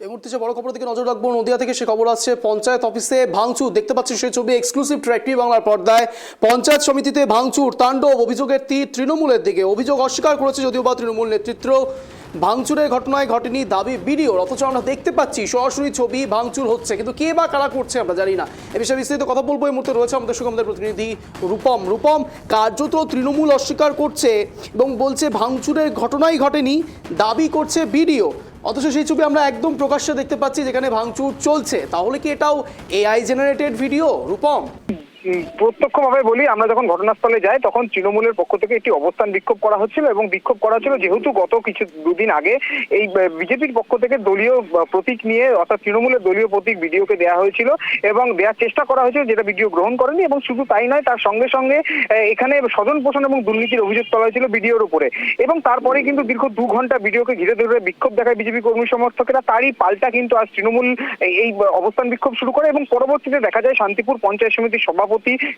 এই মুহূর্তে যে বড় খবর দিকে নজর রাখবো, নদিয়া থেকে সে খবর আসছে। পঞ্চায়েত অফিসে ভাঙচুর দেখতে পাচ্ছি, সেই ছবি এক্সক্লুসিভ ট্র্যাক টিভি বাংলার পর্দায়। পঞ্চায়েত সমিতিতে ভাঙচুর, তাণ্ডব, অভিযোগের তীর তৃণমূলের দিকে। অভিযোগ অস্বীকার করেছে যদিও বা তৃণমূল নেতৃত্ব। ভাঙচুরের ঘটনায় ঘটেনি দাবি বিডিওর, অথচ আমরা দেখতে পাচ্ছি সরাসরি ছবি, ভাঙচুর হচ্ছে, কিন্তু কে বা কারা করছে আমরা জানি না। এ বিষয়ে বিস্তারিত কথা বলবো। এই মুহূর্তে রয়েছে আমাদের সঙ্গে আমাদের প্রতিনিধি রূপম। রূপম, কার্যত তৃণমূল অস্বীকার করছে এবং বলছে ভাঙচুরের ঘটনাই ঘটেনি, দাবি করছে বিডিও, অথচ সেই ছবি আমরা একদম প্রকাশ্যে দেখতে পাচ্ছি যেখানে ভাঙচুর চলছে। তাহলে কি এটাও এআই জেনারেটেড ভিডিও? রূপম, প্রত্যক্ষভাবে বলি, আমরা যখন ঘটনাস্থলে যাই তখন তৃণমূলের পক্ষ থেকে একটি অবস্থান বিক্ষোভ করা হচ্ছিল এবং বিক্ষোভ করা হচ্ছিল যেহেতু গত দুদিন আগে এই বিজেপির পক্ষ থেকে দলীয় প্রতীক নিয়ে, অর্থাৎ তৃণমূলের দলীয় প্রতীক ভিডিওকে দেওয়া হয়েছিল এবং দেওয়ার চেষ্টা করা হয়েছিল, যেটা ভিডিও গ্রহণ করেনি। এবং শুধু তাই নয়, তার সঙ্গে সঙ্গে এখানে স্বজন পোষণ এবং দুর্নীতির অভিযোগ তোলা হয়েছিল ভিডিওর উপরে। এবং তারপরে কিন্তু দীর্ঘ 2 ঘন্টা ভিডিওকে ঘিরে ধরে বিক্ষোভ দেখায় বিজেপি কর্মী সমর্থকেরা। তারই পাল্টা কিন্তু আজ তৃণমূল এই অবস্থান বিক্ষোভ শুরু করে এবং পরবর্তীতে দেখা যায় শান্তিপুর পঞ্চায়েত সমিতির সভাপতি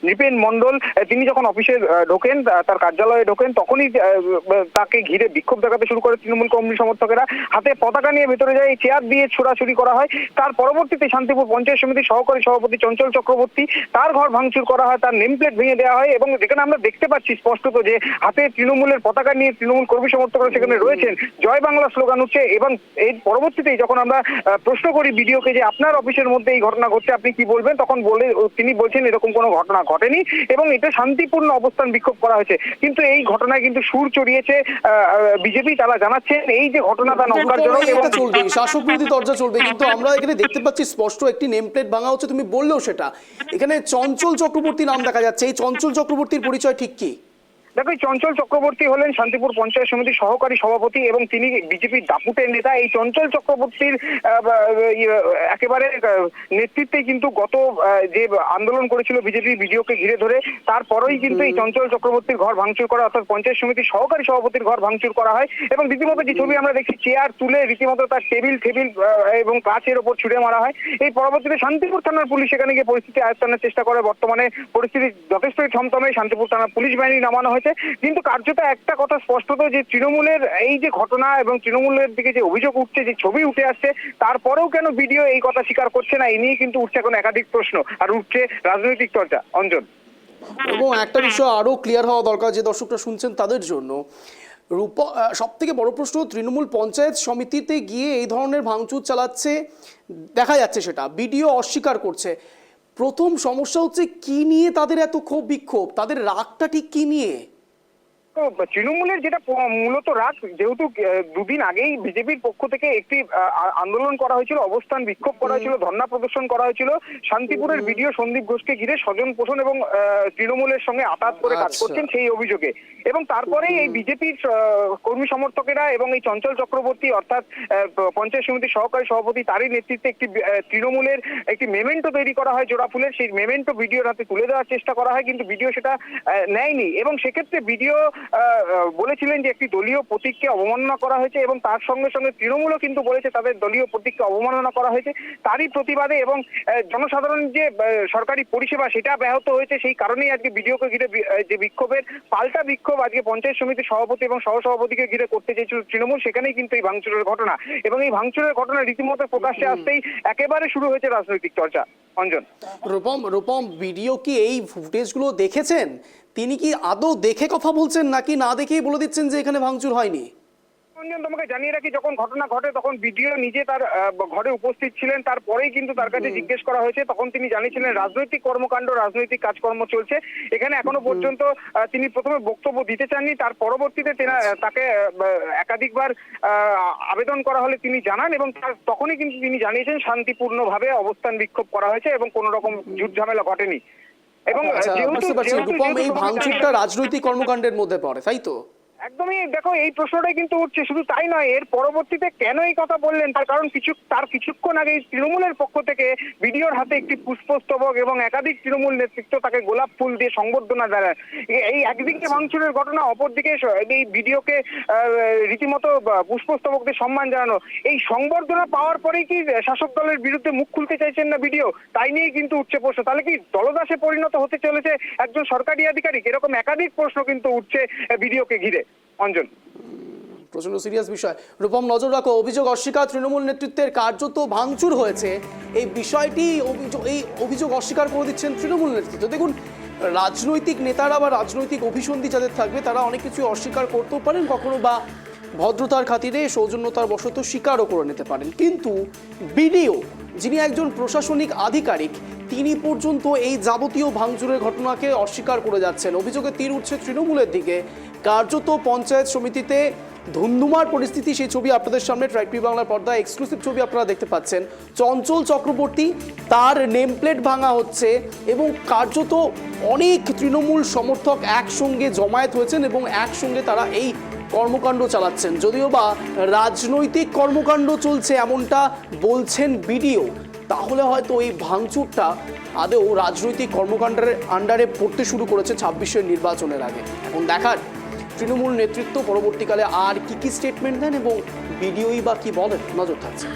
নৃপেন মণ্ডল তিনি যখন অফিসে ঢোকেন, তার কার্যালয়ে ঢোকেন, তখনই তাকে ঘিরে বিক্ষোভ দেখাতে শুরু করে তৃণমূল কর্মী সমর্থকেরা। হাতে পতাকা নিয়ে ভেতরে যায়, চেয়ার দিয়ে ছোড়াছুড়ি করা হয়। তার পরবর্তীতে শান্তিপুর পঞ্চায়েত সমিতির সহকারী সভাপতি চঞ্চল চক্রবর্তী, তার ঘর ভাঙচুর করা হয়, তার নেম প্লেট ভেঙে দেওয়া হয়। এবং যেখানে আমরা দেখতে পাচ্ছি স্পষ্টত যে হাতে তৃণমূলের পতাকা নিয়ে তৃণমূল কর্মী সমর্থকরা সেখানে রয়েছেন, জয় বাংলা স্লোগান উঠছে। এবং এর পরবর্তীতেই যখন আমরা প্রশ্ন করি ভিডিওকে যে আপনার অফিসের মধ্যে এই ঘটনা ঘটছে, আপনি কি বলবেন, তখন তিনি বলছেন এরকম কোনো ঘটনা ঘটেনি এবং এটা শান্তিপূর্ণ অবস্থান বিক্ষোভ করা হয়েছে। কিন্তু এই ঘটনায় কিন্তু সুর চড়িয়েছে বিজেপি। তারা জানাচ্ছেন এই যে ঘটনা তা নকারজনক এবং চলবে, শাসক বিরোধী তরজা চলবে। কিন্তু আমরা এখানে দেখতে পাচ্ছি স্পষ্ট একটি নেম প্লেট ভাঙা হচ্ছে, তুমি বললেও সেটা। এখানে চঞ্চল চক্রবর্তী নাম দেখা যাচ্ছে, এই চঞ্চল চক্রবর্তীর পরিচয় ঠিক কি? দেখো, চঞ্চল চক্রবর্তী হলেন শান্তিপুর পঞ্চায়েত সমিতির সহকারী সভাপতি এবং তিনি বিজেপির দাপুটের নেতা। এই চঞ্চল চক্রবর্তীর একেবারে নেতৃত্বে কিন্তু গত যে আন্দোলন করেছিল বিজেপি ভিডিওকে ঘিরে ধরে, তারপরেই কিন্তু এই চঞ্চল চক্রবর্তীর ঘর ভাঙচুর করা, অর্থাৎ পঞ্চায়েত সমিতির সহকারী সভাপতির ঘর ভাঙচুর করা হয়। এবং রীতিমতো যে ছবি আমরা দেখছি, চেয়ার তুলে রীতিমতো তার টেবিল এবং কাঁচের ওপর ছুড়ে মারা হয়। এই পরবর্তীতে শান্তিপুর থানার পুলিশ সেখানে গিয়ে পরিস্থিতি আয়ত্তানোর চেষ্টা করে। বর্তমানে পরিস্থিতি যথেষ্টই থমথমে, শান্তিপুর থানার পুলিশ বাহিনী নামানো হয়েছে। কিন্তু কার্যত একটা কথা স্পষ্টত যে তৃণমূলের এই যে ঘটনা এবং তৃণমূলের দিকে যে অভিযোগ উঠছে, যে ছবি উঠে আসছে, তারপরেও কেন ভিডিও এই কথা স্বীকার করছে না, এই নিয়ে কিন্তু উঠছে এখন একাধিক প্রশ্ন আর উঠছে রাজনৈতিক চর্চা। অঞ্জন, এবং একটা বিষয় আরো ক্লিয়ার হওয়া দরকার যে দর্শকরা শুনছেন তাদের জন্য। সব থেকে বড় প্রশ্ন, তৃণমূল পঞ্চায়েত সমিতিতে গিয়ে এই ধরনের ভাঙচুর চালাচ্ছে দেখা যাচ্ছে, সেটা ভিডিও অস্বীকার করছে। প্রথম সমস্যা হচ্ছে কি নিয়ে তাদের এত ক্ষোভ বিক্ষোভ, তাদের রাগটা ঠিক কি নিয়ে? তৃণমূলের যেটা মূলত রাগ, যেহেতু 2 দিন আগেই বিজেপির পক্ষ থেকে একটি আন্দোলন করা হয়েছিল, অবস্থান বিক্ষোভ করা হয়েছিল, ধর্ণা প্রদর্শন করা হয়েছিল শান্তিপুরের ভিডিও সন্দীপ ঘোষকে ঘিরে স্বজন পোষণ এবং তৃণমূলের সঙ্গে আতাত করে কাজ করছেন সেই অভিযোগে। এবং তারপরেই এই বিজেপির কর্মী সমর্থকেরা এবং এই চঞ্চল চক্রবর্তী, অর্থাৎ পঞ্চায়েত সমিতির সহকারী সভাপতি, তারই নেতৃত্বে একটি তৃণমূলের একটি মেমেন্টো তৈরি করা হয় জোড়া ফুলের। সেই মেমেন্টো ভিডিওর হাতে তুলে দেওয়ার চেষ্টা করা হয়, কিন্তু ভিডিও সেটা নেয়নি। এবং সেক্ষেত্রে ভিডিও বলেছিলেন যে একটি দলীয় প্রতীককে অবমাননা করা হয়েছে এবং তার সঙ্গে সঙ্গে তৃণমূলও কিন্তু বলেছে তাদের দলীয় প্রতীককে অবমাননা করা হয়েছে। তারই প্রতিবাদে এবং জনসাধারণ যে সরকারি পরিষেবা সেটা ব্যাহত হয়েছে, সেই কারণেই আজকে ভিডিওকে ঘিরে যে বিক্ষোভের পাল্টা বিক্ষোভ আজকে পঞ্চায়েত সমিতির সভাপতি এবং সহসভাপতিকে ঘিরে করতে চেয়েছিল তৃণমূল, সেখানেই কিন্তু এই ভাঙচুরের ঘটনা। এবং এই ভাঙচুরের ঘটনা রীতিমতো প্রকাশ্যে আসতেই একেবারে শুরু হয়েছে রাজনৈতিক চর্চা। অঞ্জন, রূপম, ভিডিও কি এই ফুটেজগুলো দেখেছেন? তিনি কি আদৌ দেখে কথা বলছেন নাকি না দেখেই বলে দিচ্ছেন যে এখানে ভাঙচুর হয়নি? অঞ্জন, তোমাকে জানিয়ে রাখি, যখন ঘটনা ঘটে তখন ভিডিও নিজে তার ঘরে উপস্থিত ছিলেন। তারপরেই কিন্তু তার কাছে জিজ্ঞেস করা হয়েছে, তখন তিনি জানিয়েছিলেন রাজনৈতিক কর্মকাণ্ড, রাজনৈতিক কাজকর্ম চলছে এখানে। এখনো পর্যন্ত তিনি প্রথমে বক্তব্য দিতে চাননি। তার পরবর্তীতে তাকে একাধিকবার আবেদন করা হলে তিনি জানান এবং তখনই কিন্তু তিনি জানিয়েছেন শান্তিপূর্ণভাবে অবস্থান বিক্ষোভ করা হয়েছে এবং কোনো রকম ঝুট ঝামেলা ঘটেনি। এবং এই ভাঙচুরটা রাজনৈতিক কর্মকাণ্ডের মধ্যে পড়ে, তাই তো? একদমই। দেখো, এই প্রশ্নটাই কিন্তু উঠছে। শুধু তাই নয়, এর পরবর্তীতে কেন এই কথা বললেন তার কারণ কিছুক্ষণ আগে তৃণমূলের পক্ষ থেকে ভিডিওর হাতে একটি পুষ্পস্তবক এবং একাধিক তৃণমূল নেতৃত্ব তাকে গোলাপ ফুল দিয়ে সংবর্ধনা জানায়। এই একদিকে ভাঙচুরের ঘটনা, অপরদিকে এই ভিডিওকে রীতিমতো পুষ্পস্তবক দিয়ে সম্মান জানানো। এই সংবর্ধনা পাওয়ার পরেই কি শাসক দলের বিরুদ্ধে মুখ খুলতে চাইছেন না ভিডিও, তাই নিয়েই কিন্তু উঠছে প্রশ্ন। তাহলে কি দলদাসে পরিণত হতে চলেছে একজন সরকারি আধিকারিক? এরকম একাধিক প্রশ্ন কিন্তু উঠছে ভিডিওকে ঘিরে। অঞ্জন, প্রচন্ড সিরিয়াস বিষয়। রূপম, নজর রাখো, অভিযোগ অস্বীকার, তৃণমূল নেতৃত্বের কার্যত ভাঙচুর হয়েছে, এই বিষয়টি এই অভিযোগ অস্বীকার করে দিচ্ছেন তৃণমূল নেতৃত্ব। দেখুন, রাজনৈতিক নেতারা বা রাজনৈতিক অভিসন্ধি যাদের থাকবে তারা অনেক কিছু অস্বীকার করতেও পারেন, কখনো বা ভদ্রতার খাতিরে সৌজন্যতার বশত স্বীকারও করে নিতে পারেন, কিন্তু বিডিও যিনি একজন প্রশাসনিক আধিকারিক তিনি পর্যন্ত এই যাবতীয় ভাঙচুরের ঘটনাকে অস্বীকার করে যাচ্ছেন। অভিযোগের তীর উঠছে তৃণমূলের দিকে। কার্যত পঞ্চায়েত সমিতিতে ধুন্ধুমার পরিস্থিতি, সেই ছবি আপনাদের সামনে ট্রাইব টিভি বাংলার পর্দায় এক্সক্লুসিভ ছবি আপনারা দেখতে পাচ্ছেন। চঞ্চল চক্রবর্তী, তার নেম প্লেট ভাঙা হচ্ছে এবং কার্যত অনেক তৃণমূল সমর্থক একসঙ্গে জমায়েত হয়েছেন এবং একসঙ্গে তারা এই কর্মকাণ্ড চালাচ্ছেন। যদিও বা রাজনৈতিক কর্মকাণ্ড চলছে এমনটা বলছেন বিডিও, তাহলে হয়তো এই ভাঙচুরটা আদৌ রাজনৈতিক কর্মকাণ্ডের আন্ডারে পড়তে শুরু করেছে 26-এর নির্বাচনের আগে। এখন দেখার তৃণমূল নেতৃত্ব পরবর্তীকালে আর কি স্টেটমেন্ট দেন এবং বিডিওই বা কি বলেন, নজর থাকছে।